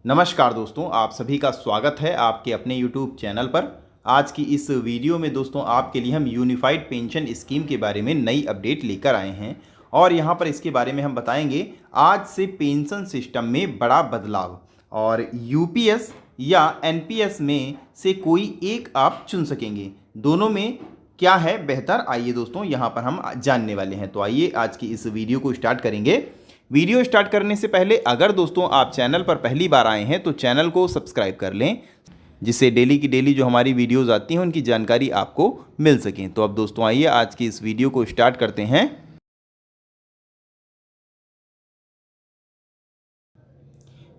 नमस्कार दोस्तों, आप सभी का स्वागत है आपके अपने YouTube चैनल पर। आज की इस वीडियो में दोस्तों आपके लिए हम यूनिफाइड पेंशन स्कीम के बारे में नई अपडेट लेकर आए हैं और यहाँ पर इसके बारे में हम बताएंगे आज से पेंशन सिस्टम में बड़ा बदलाव और यूपीएस या एनपीएस में से कोई एक आप चुन सकेंगे। दोनों में क्या है बेहतर, आइए दोस्तों यहाँ पर हम जानने वाले हैं। तो आइए आज की इस वीडियो को स्टार्ट करेंगे। वीडियो स्टार्ट करने से पहले अगर दोस्तों आप चैनल पर पहली बार आए हैं तो चैनल को सब्सक्राइब कर लें, जिससे डेली की डेली जो हमारी वीडियोस आती हैं उनकी जानकारी आपको मिल सके। तो अब दोस्तों आइए आज की इस वीडियो को स्टार्ट करते हैं।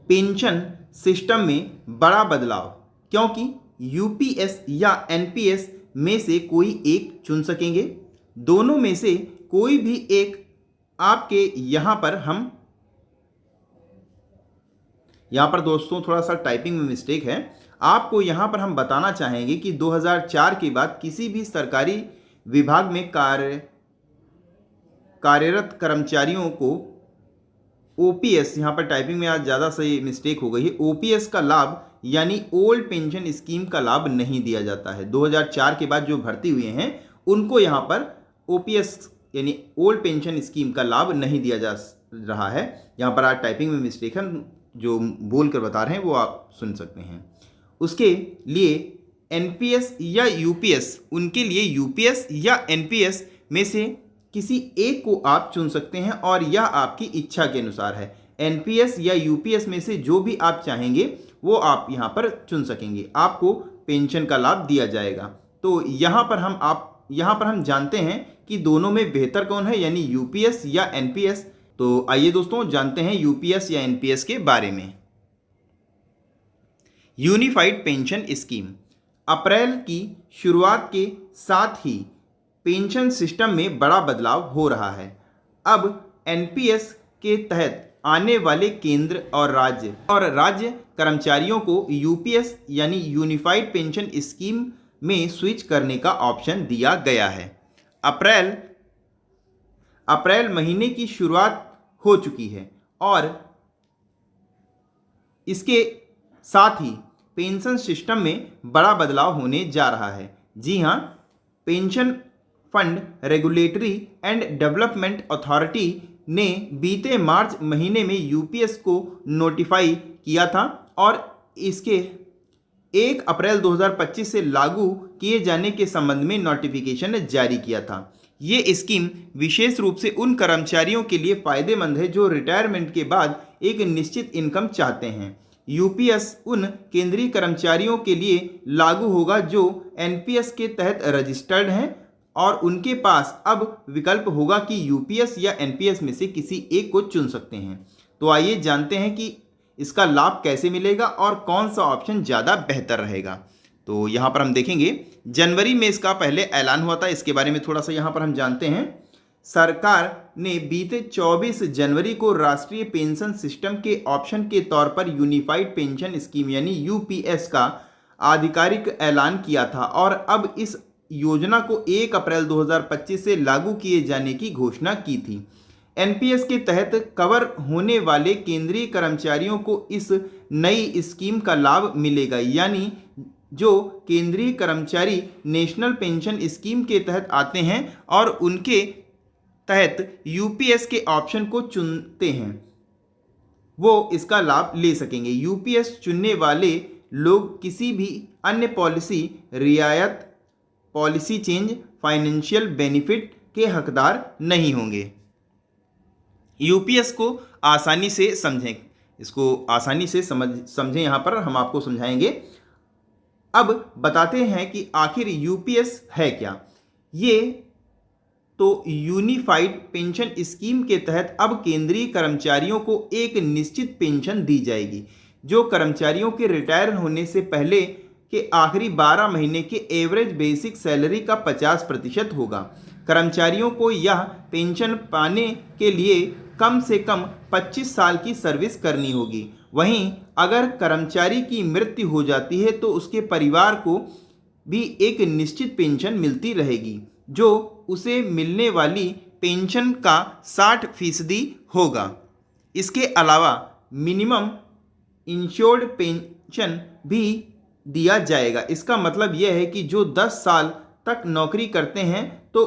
पेंशन सिस्टम में बड़ा बदलाव, क्योंकि यूपीएस या एनपीएस में से कोई एक चुन सकेंगे। दोनों में से कोई भी एक आपके यहाँ पर दोस्तों थोड़ा सा टाइपिंग में मिस्टेक है। आपको यहाँ पर हम बताना चाहेंगे कि 2004 के बाद किसी भी सरकारी विभाग में कार्यरत कर्मचारियों को ओपीएस, यहाँ पर टाइपिंग में आज ज़्यादा सही मिस्टेक हो गई है, ओपीएस का लाभ यानी ओल्ड पेंशन स्कीम का लाभ नहीं दिया जाता है। 2004 के बाद जो भर्ती हुए हैं उनको यहाँ पर ओपीएस यानी ओल्ड पेंशन स्कीम का लाभ नहीं दिया जा रहा है। यहाँ पर आज टाइपिंग में मिस्टेक है, जो बोल कर बता रहे हैं वो आप सुन सकते हैं। उसके लिए एनपीएस या यूपीएस, उनके लिए यूपीएस या एनपीएस में से किसी एक को आप चुन सकते हैं और यह आपकी इच्छा के अनुसार है। एनपीएस या यूपीएस में से जो भी आप चाहेंगे वो आप यहाँ पर चुन सकेंगे, आपको पेंशन का लाभ दिया जाएगा। तो यहाँ पर हम जानते हैं कि दोनों में बेहतर कौन है, यानी यूपीएस या एनपीएस। तो आइए दोस्तों जानते हैं यूपीएस या एनपीएस के बारे में। यूनिफाइड पेंशन स्कीम अप्रैल की शुरुआत के साथ ही पेंशन सिस्टम में बड़ा बदलाव हो रहा है। अब एनपीएस के तहत आने वाले केंद्र और राज्य कर्मचारियों को यूपीएस यानी यूनिफाइड पेंशन स्कीम में स्विच करने का ऑप्शन दिया गया है। अप्रैल महीने की शुरुआत हो चुकी है और इसके साथ ही पेंशन सिस्टम में बड़ा बदलाव होने जा रहा है। जी हाँ, pension fund regulatory and development authority ने बीते मार्च महीने में यूपीएस को नोटिफाई किया था और इसके 1 अप्रैल 2025 से लागू किए जाने के संबंध में नोटिफिकेशन जारी किया था। ये स्कीम विशेष रूप से उन कर्मचारियों के लिए फायदेमंद है जो रिटायरमेंट के बाद एक निश्चित इनकम चाहते हैं। यूपीएस उन केंद्रीय कर्मचारियों के लिए लागू होगा जो एनपीएस के तहत रजिस्टर्ड हैं और उनके पास अब विकल्प होगा कि यूपीएस या एनपीएस में से किसी एक को चुन सकते हैं। तो आइए जानते हैं कि इसका लाभ कैसे मिलेगा और कौन सा ऑप्शन ज़्यादा बेहतर रहेगा। तो यहाँ पर हम देखेंगे, जनवरी में इसका पहले ऐलान हुआ था, इसके बारे में थोड़ा सा यहाँ पर हम जानते हैं। सरकार ने बीते 24 जनवरी को राष्ट्रीय पेंशन सिस्टम के ऑप्शन के तौर पर यूनिफाइड पेंशन स्कीम यानी यूपीएस का आधिकारिक ऐलान किया था और अब इस योजना को 1 अप्रैल 2025 से लागू किए जाने की घोषणा की थी। एनपीएस के तहत कवर होने वाले केंद्रीय कर्मचारियों को इस नई स्कीम का लाभ मिलेगा, यानी जो केंद्रीय कर्मचारी नेशनल पेंशन स्कीम के तहत आते हैं और उनके तहत यूपीएस के ऑप्शन को चुनते हैं वो इसका लाभ ले सकेंगे। यूपीएस चुनने वाले लोग किसी भी अन्य पॉलिसी रियायत, पॉलिसी चेंज, फाइनेंशियल बेनिफिट के हकदार नहीं होंगे। यूपीएस को आसानी से समझें, इसको आसानी से समझें, यहाँ पर हम आपको समझाएंगे। अब बताते हैं कि आखिर यूपीएस है क्या। ये तो यूनिफाइड पेंशन स्कीम के तहत अब केंद्रीय कर्मचारियों को एक निश्चित पेंशन दी जाएगी जो कर्मचारियों के रिटायर होने से पहले के आखिरी 12 महीने के एवरेज बेसिक सैलरी का 50% होगा। कर्मचारियों को यह पेंशन पाने के लिए कम से कम 25 साल की सर्विस करनी होगी। वहीं अगर कर्मचारी की मृत्यु हो जाती है तो उसके परिवार को भी एक निश्चित पेंशन मिलती रहेगी जो उसे मिलने वाली पेंशन का 60% होगा। इसके अलावा मिनिमम इंश्योर्ड पेंशन भी दिया जाएगा। इसका मतलब यह है कि जो 10 साल तक नौकरी करते हैं तो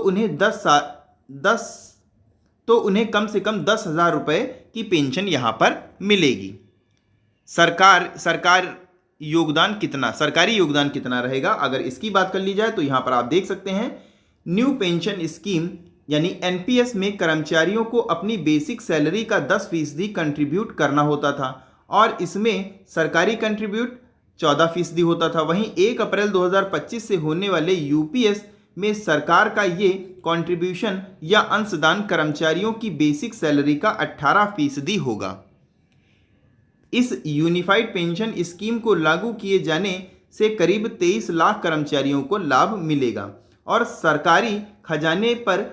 उन्हें कम से कम 10,000 रुपये की पेंशन यहाँ पर मिलेगी। सरकारी योगदान कितना रहेगा, अगर इसकी बात कर ली जाए तो यहाँ पर आप देख सकते हैं न्यू पेंशन स्कीम यानी एनपीएस में कर्मचारियों को अपनी बेसिक सैलरी का 10% कंट्रीब्यूट करना होता था और इसमें सरकारी कंट्रीब्यूट 14% होता था। वहीं 1 अप्रैल 2025 से होने वाले यूपीएस में सरकार का ये कंट्रीब्यूशन या अंशदान कर्मचारियों की बेसिक सैलरी का 18% होगा। इस यूनिफाइड पेंशन स्कीम को लागू किए जाने से करीब 23 लाख कर्मचारियों को लाभ मिलेगा और सरकारी खजाने पर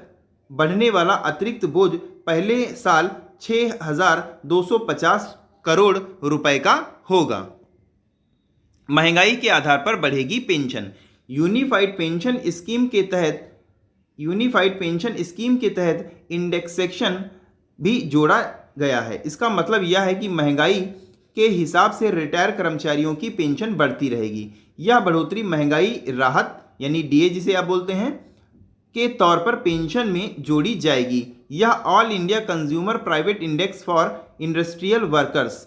बढ़ने वाला अतिरिक्त बोझ पहले साल 6,250 करोड़ रुपए का होगा। महंगाई के आधार पर बढ़ेगी पेंशन। यूनिफाइड पेंशन स्कीम के तहत इंडेक्सेशन भी जोड़ा गया है। इसका मतलब यह है कि महंगाई के हिसाब से रिटायर कर्मचारियों की पेंशन बढ़ती रहेगी। यह बढ़ोतरी महंगाई राहत यानी डीए जिसे आप बोलते हैं के तौर पर पेंशन में जोड़ी जाएगी। यह all India consumer private index for industrial workers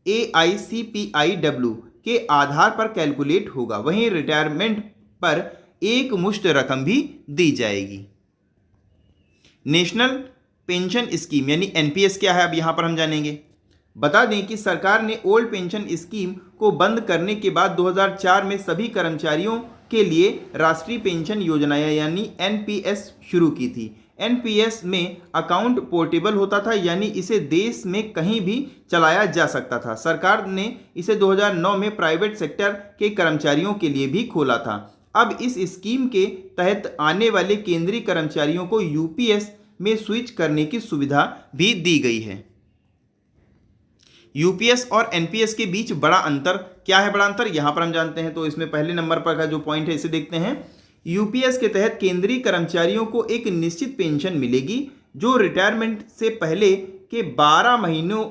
AICPIW के आधार पर कैलकुलेट होगा। वहीं रिटायरमेंट पर एक मुश्त रकम भी दी जाएगी। नेशनल पेंशन स्कीम यानी एनपीएस क्या है, अब यहाँ पर हम जानेंगे। बता दें कि सरकार ने ओल्ड पेंशन स्कीम को बंद करने के बाद 2004 में सभी कर्मचारियों के लिए राष्ट्रीय पेंशन योजना यानी एनपीएस शुरू की थी। एनपीएस में अकाउंट पोर्टेबल होता था यानी इसे देश में कहीं भी चलाया जा सकता था। सरकार ने इसे 2009 में प्राइवेट सेक्टर के कर्मचारियों के लिए भी खोला था। अब इस स्कीम के तहत आने वाले केंद्रीय कर्मचारियों को यूपीएस में स्विच करने की सुविधा भी दी गई है। यूपीएस और एनपीएस के बीच बड़ा अंतर क्या है? बड़ा अंतर यहाँ पर हम जानते हैं। तो इसमें पहले नंबर पर का जो पॉइंट है इसे देखते हैं। यूपीएस के तहत केंद्रीय कर्मचारियों को एक निश्चित पेंशन मिलेगी जो रिटायरमेंट से पहले के 12 महीनों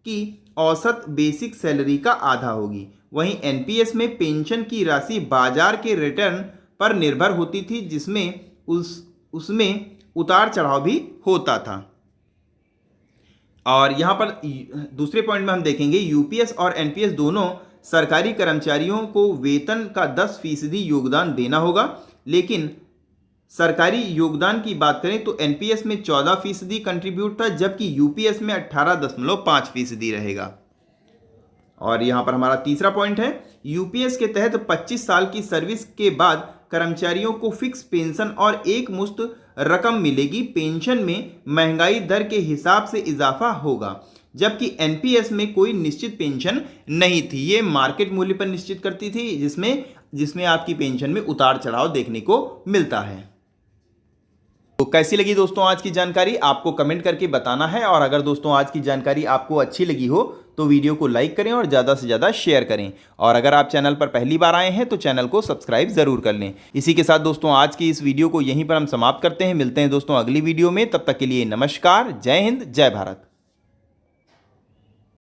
की औसत बेसिक सैलरी का आधा होगी। वहीं एनपीएस में पेंशन की राशि बाजार के रिटर्न पर निर्भर होती थी जिसमें उसमें उतार चढ़ाव भी होता था। और यहाँ पर दूसरे पॉइंट में हम देखेंगे यूपीएस और एनपीएस दोनों सरकारी कर्मचारियों को वेतन का 10% योगदान देना होगा, लेकिन सरकारी योगदान की बात करें तो एनपीएस में 14% कंट्रीब्यूट था जबकि यूपीएस में 18.5% रहेगा। और यहाँ पर हमारा तीसरा पॉइंट है यूपीएस के तहत 25 साल की सर्विस के बाद कर्मचारियों को फिक्स पेंशन और एक मुश्त रकम मिलेगी। पेंशन में महंगाई दर के हिसाब से इजाफा होगा जबकि एनपीएस में कोई निश्चित पेंशन नहीं थी। ये मार्केट मूल्य पर निश्चित करती थी जिसमें आपकी पेंशन में उतार चढ़ाव देखने को मिलता है। तो कैसी लगी दोस्तों आज की जानकारी, आपको कमेंट करके बताना है। और अगर दोस्तों आज की जानकारी आपको अच्छी लगी हो तो वीडियो को लाइक करें और ज़्यादा से ज़्यादा शेयर करें। और अगर आप चैनल पर पहली बार आए हैं तो चैनल को सब्सक्राइब ज़रूर कर लें। इसी के साथ दोस्तों आज की इस वीडियो को यहीं पर हम समाप्त करते हैं। मिलते हैं दोस्तों अगली वीडियो में, तब तक के लिए नमस्कार, जय हिंद, जय भारत।